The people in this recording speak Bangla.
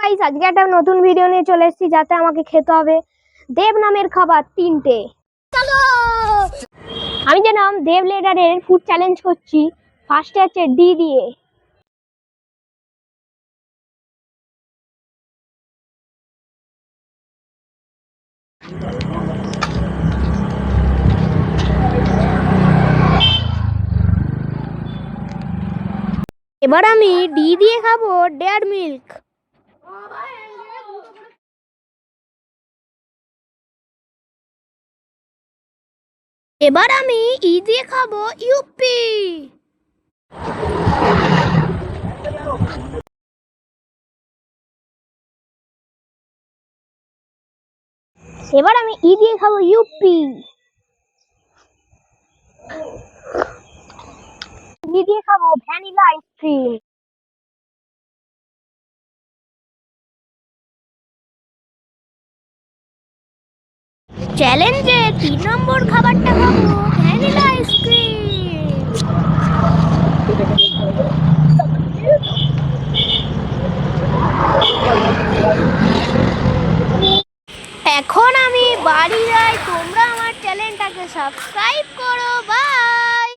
গাইস, আজকে একটা নতুন ভিডিও নিয়ে চলে এসেছি যাতে আমাকে খেতে হবে দেব নামের খাবার 3টে। চলো, আমি যে নাম দেব লেডারের ফুড চ্যালেঞ্জ করছি। ফার্স্টে আছে ডি দিয়ে। এবার আমি ডি দিয়ে খাবো ডেয়ার মিল্ক। এবার আমি ই দিয়ে খাবো ইউপি। এবার আমি ই দিয়ে খাবো ইউপি। ই দিয়ে খাবো ভ্যানিলা আইসক্রিম। চ্যালেঞ্জে 3 নম্বর খাবারটা খাবো ভ্যানিলা আইসক্রিম। এখন আমি বাড়ি যাই, তোমরা আমার চ্যানেলটাকে সাবস্ক্রাইব করো। বাই।